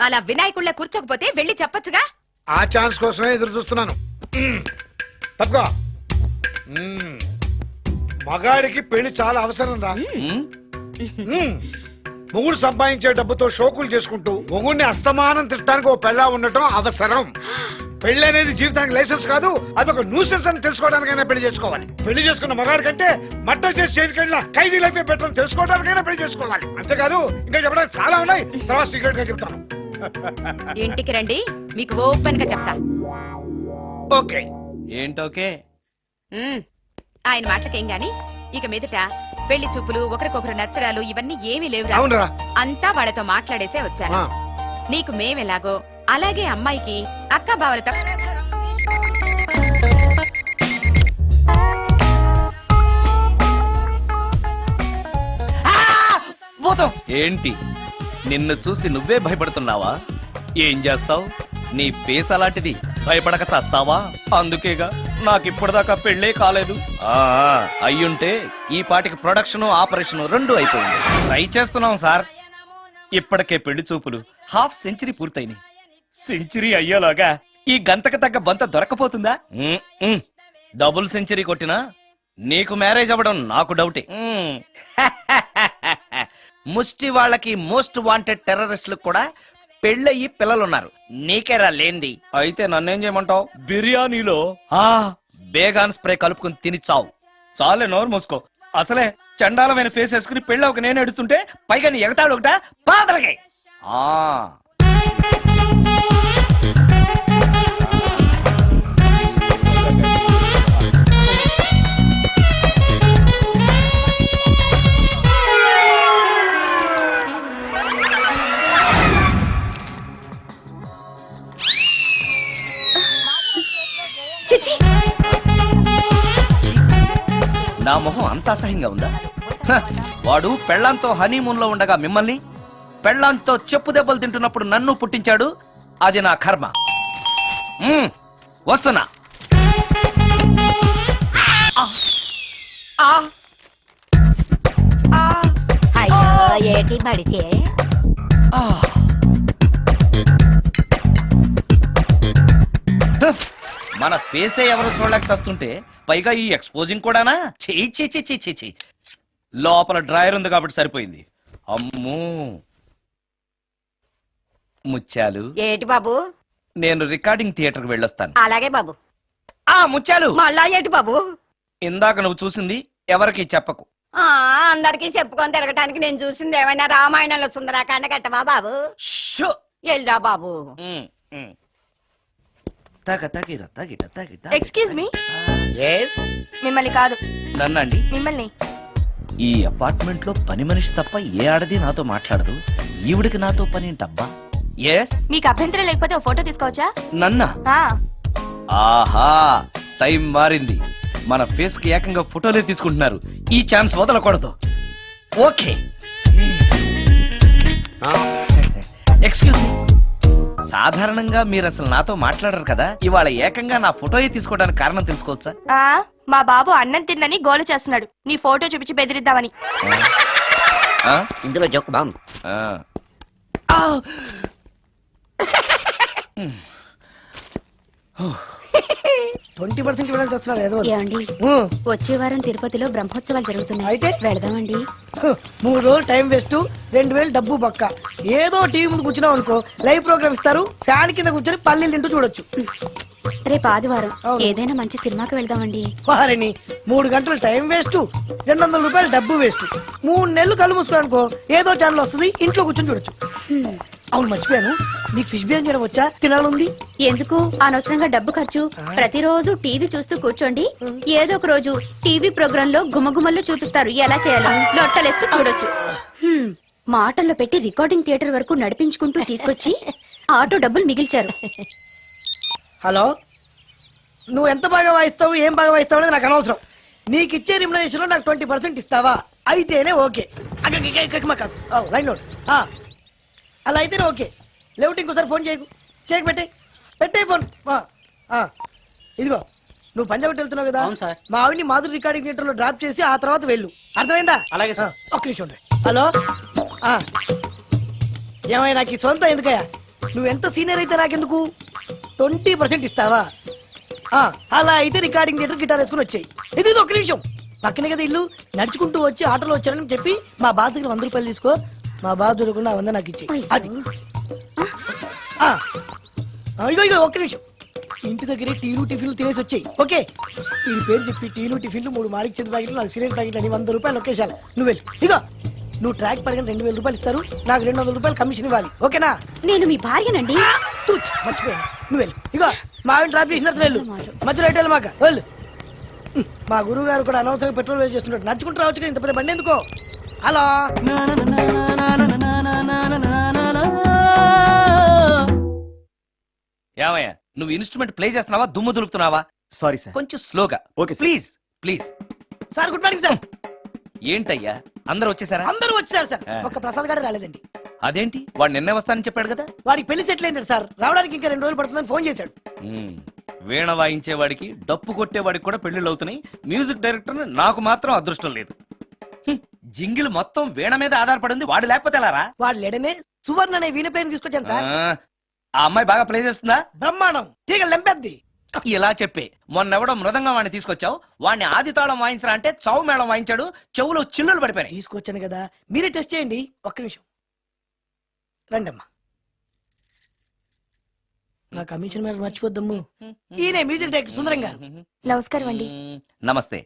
అలా వినాయకుళ్ళ కూర్చోకపోతే వెళ్ళి చెప్పొచ్చుగా. ఆ ఛాన్స్ కోసమే ఎదురు చూస్తున్నాను. తప్పుకో. మగాడికి పెళ్లి చాలా అవసరం రా. మొగుడు సంపాదించే డబ్బుతో షోకులు చేసుకుంటూ మొగుడిని అస్తమానం తిట్టడానికి ఓ పెళ్ళా ఉండటం అవసరం. పెళ్లి అనేది జీవితానికి లైసెన్స్ కాదు, అదొక న్యూసెన్స్ అని తెలుసుకోవడానికైనా పెళ్లి చేసుకోవాలి. పెళ్లి చేసుకున్న మగాడి కంటే మట్ట చేసి చేతికెళ్ళిన ఖైదీ లైఫ్ బెటర్ అని తెలుసుకోవడానికైనా పెళ్లి చేసుకోవాలి. అంతేకాదు, ఇంకా చెప్పడానికి చాలా ఉన్నాయి, తర్వాత సీక్రెట్ గా చెప్తాను. ఇంటికి రండి, మీకు ఓపెన్ గా చెప్తా. ఓకే. ఏంటోకే? ఆయన మాటలకేం గాని ఇక మీదట పెళ్లి చూపులు, ఒకరికొకరు నచ్చడాలు ఇవన్నీ ఏమీ లేవు. అవునరా, అంతా వాళ్ళతో మాట్లాడేసే వచ్చాను. నీకు మేమెలాగో అలాగే అమ్మాయికి అక్క బావలతో. ఏంటి, నిన్ను చూసి నువ్వే భయపడుతున్నావా? ఏం చేస్తావు? నీ ఫేస్ అలాంటిది, భయపడక చేస్తావా? అందుకేగా నాకిప్పటిదాకా పెళ్ళే కాలేదు. అయ్యుంటే ఈ పాటికి ప్రొడక్షన్, ఆపరేషన్ రెండు అయిపోయింది. ట్రై చేస్తున్నాం సార్. ఇప్పటికే పెళ్లి చూపులు హాఫ్ సెంచరీ పూర్తయినాయి. సెంచరీ అయ్యేలాగా ఈ గంతకు తగ్గ బంత దొరకపోతుందా? డబుల్ సెంచరీ కొట్టినా నీకు మ్యారేజ్ అవ్వడం నాకు డౌటే. ముష్టి వాళ్ళకి మోస్ట్ వాంటెడ్ టెర్రరిస్టులకు కూడా పెళ్ళయి పిల్లలున్నారు. నీకేరా లేంది. అయితే నన్నేం చేయమంటావు? బిర్యానీలో బేగాన్ స్ప్రే కలుపుకుని తిని చావు. చాలే, నోరు మూసుకో. అసలే చండాలమైన ఫేస్ వేసుకుని పెళ్ళి ఒక నేను ఎడుతుంటే పైగా నీ ఎగతాడు ఒకట పాదలకి. చిచి, నా మొహం అంత అసహ్యంగా ఉందా? వాడు పెళ్ళాంతో హనీమూన్ లో ఉండగా మిమ్మల్ని, పెళ్ళాంతో చెప్పు దెబ్బలు తింటున్నప్పుడు నన్ను పుట్టించాడు. అది నా కర్మ. వస్తున్నా. అయ్యో ఏటి బడిసే. మన ఫేసే ఎవరు చూడలేక చస్తుంటే పైగా ఈ ఎక్స్పోజింగ్ కూడానా? చెయ్యి. లోపల డ్రాయర్ ఉంది కాబట్టి సరిపోయింది. అమ్మో, ముత్యాలు ఏటి బాబు? నేను రికార్డింగ్ థియేటర్కి వెళ్ళొస్తాను. అలాగే బాబు. ముత్యాలు మళ్ళా ఏటి బాబు? ఇందాక నువ్వు చూసింది ఎవరికి చెప్పకు. అందరికీ చెప్పుకొని తిరగటానికి నేను చూసింది ఏమైనా రామాయణంలో సుందరాకాండ కట్టవా బాబు? షో. ఎల్రా బాబు. ఉమ్, ఉమ్. తగ తగిర తగిట తగిట. Excuse me, Yes? మిమ్మల్ని కాదు, నన్నండి. మిమ్మల్ని. ఈ అపార్ట్మెంట్ లో పని మనిషి తప్ప ఏ ఆడది నాతో మాట్లాడదు. ఈవిడికి నాతో పని ఏంటబ్బా? ఎస్. మీకు అభ్యంతరం లేకపోతే ఓ ఫోటో తీసుకోవచ్చా? నన్నా? ఆ, ఆహా, టైం మారింది. మన ఫేస్ కి ఏకంగా ఫోటోలే తీసుకుంటున్నారు. ఈ ఛాన్స్ వదలకూడదు. ఓకే. ఎక్స్క్యూజ్ మీ, సాధారణంగా మీరు అసలు నాతో మాట్లాడరు కదా, ఇవాళ ఏకంగా నా ఫోటోయే తీసుకోవడానికి కారణం తెలుసుకోవచ్చా? ఆ, మా బాబు అన్నం తిన్నని గోల చేస్తున్నాడు, నీ ఫోటో చూపించి బెదిరిద్దామని. ఆ? ఇందులో జోక్ బాగుంది. ఆ. ఆ! 20% ఇవ్వడానికి వస్తున్నారు ఏదో. ఏమండి వచ్చే వారం తిరుపతిలో బ్రహ్మోత్సవాలు జరుగుతున్నాయి. అయితే? వెళదామండి. 3 రోజులు టైం వేస్ట్, 2000 డబ్బు బొక్క. ఏదో టీవీ ముందు కూర్చున్నావు అనుకో, లైవ్ ప్రోగ్రామ్ ఇస్తారు, ఫ్యాన్ కింద కూర్చొని పల్లీలు తింటూ చూడొచ్చు. రేపు ఆదివారం అవును. ఏదైనా మంచి సినిమాకి వెళ్దామండి. వారిని 3 గంటలు టైం వేస్ట్, 200 రూపాయలు డబ్బు వేస్ట్. 3 నెలలు కళ్ళు మూసుకోనుకో, ఏదో ఛానల్ వస్తుంది, ఇంట్లో కూర్చొని చూడొచ్చు. అవును, మర్చిపోయాను, నీకు ఫిష్ బిర్యానీ చేయడం వచ్చా? తినాలుంది. ఎందుకు అనవసరంగా డబ్బు ఖర్చు? ప్రతిరోజు టీవీ చూస్తూ కూర్చోండి, ఏదో ఒక రోజు టీవీ ప్రోగ్రామ్ లో గుమ్మగుమ్మల్లో చూపిస్తారు ఎలా చేయాలో. లొట్టలేస్తూ చూడొచ్చు. మాటల్లో పెట్టి రికార్డింగ్ థియేటర్ వరకు నడిపించుకుంటూ తీసుకొచ్చి ఆటో డబ్బులు మిగిల్చారు. హలో, నువ్వు ఎంత బాగా వాయిస్తావు, ఏం బాగా వాయిస్తావు అనేది నాకు అనవసరం. నీకు ఇచ్చే రిమ్యునరేషన్ లో నాకు 20% ఇస్తావా? అయితేనే ఓకే. Line note. అలా అయితేనే ఓకే. లేవుటి ఇంకోసారి ఫోన్ చేయకు పెట్టే ఫోన్. ఇదిగో, నువ్వు పంజాబ్ వెళ్తున్నావు కదా, మా ఆవిడ్ని మాధురి రికార్డింగ్ థియేటర్ లో డ్రాప్ చేసి ఆ తర్వాత వెళ్ళు. అర్థమైందా? అలాగే సార్. ఒక్క నిమిషం ఉండు. హలో, ఏమయ్య, నాకు ఈ సొంత ఎందుకయ్యా? నువ్వు ఎంత సీనియర్ అయితే నాకెందుకు? 20% ఇస్తావా? అలా అయితే రికార్డింగ్ థియేటర్ గిటార్ వేసుకుని వచ్చాయి. ఇది ఒక్క నిమిషం, పక్కనే కదా ఇల్లు, నడుచుకుంటూ వచ్చి ఆటోలో వచ్చానని చెప్పి మా బాధ దగ్గర 100 రూపాయలు తీసుకో. మా బాధ దొరకకుండా 100 నాకు ఇచ్చేయి. అది ఇగో ఒక్క నిమిషం, ఇంటి దగ్గరే టీలు టిఫిన్లు తినేసి వచ్చాయి. ఓకే, ఈ పేరు చెప్పి టీలు టిఫిన్లు 3 మాడికి చెంది ప్యాకెట్లు, 4 సిగరెట్ ప్యాకెట్లు అని 100 రూపాయలు ఒకేసారి. నువ్వు వెళ్ళి ఇగో, నువ్వు ట్రాక్ పడగానే 2000 రూపాయలు ఇస్తారు, నాకు 200 రూపాయలు కమిషన్ ఇవ్వాలి. ఓకేనా? నేను మీ భార్యనండి. మర్చిపోయాను. నువ్వు వెళ్ళి ఇగో, మా ఆవిడ డ్రాప్ చేసిన వెళ్ళు, మధ్యలో అయితే మాక వెళ్ళు. మా గురువు గారు కూడా అనవసరంగా పెట్రోల్ వేస్ట్ చేస్తున్నాడు, నడుచుకుంటూ రావచ్చు కదా, ఇంత పెద్ద బండి ఎందుకో. అలా ఏమయ్యా, నువ్వు ఇన్స్ట్రుమెంట్ ప్లే చేస్తున్నావా, దుమ్ము దులుపుతున్నావా? Sorry sir. కొంచెం స్లోగా. Okay sir. Please please. Sir, good morning sir. ఏంటయ్యా, అందరూ వచ్చేసారా? అందరూ వచ్చారు సార్, ఒక ప్రసాద్ గారు రాలేదండి. అదేంటి, వాడు నిన్నే వస్తానని చెప్పాడు కదా. వాడికి పెళ్లి సెటిల్ అయింది సార్, రావడానికి ఇంకా 2 రోజులు పడుతుందని ఫోన్ చేశాడు. వీణ వాయించేవాడికి, డప్పు కొట్టేవాడికి కూడా పెళ్లిళ్ళు అవుతున్నాయి. మ్యూజిక్ డైరెక్టర్ నాకు మాత్రం అదృష్టం లేదు. జింగిల్ మొత్తం వీణ మీద ఆధారపడింది, వాడు లేకపోతే ఎలారా? వాడు లేడనే సువర్ణ అనే వీణ పేరు తీసుకొచ్చాను సార్. ఆ అమ్మాయి బాగా ప్లే చేస్తుందా? బ్రహ్మాండం, తీగ లెంపెద్ది. ఇలా చెప్పే, మొన్నెవడో మృదంగం వాడిని తీసుకొచ్చావు, వాడిని ఆది తాళం వాయించరా అంటే చౌ మేళం వాయించాడు, చెవులో చిల్లులు పడిపోయాయి. తీసుకొచ్చాను కదా, మీరే టెస్ట్ చేయండి. ఒక్క నిమిషం రండమ్మా. నా కమిషన్ మీద మర్చిపోద్దమ్ము. ఈయనే మ్యూజిక్ డైరెక్టర్ సుందరం గారు. నమస్కారం అండి. నమస్తే.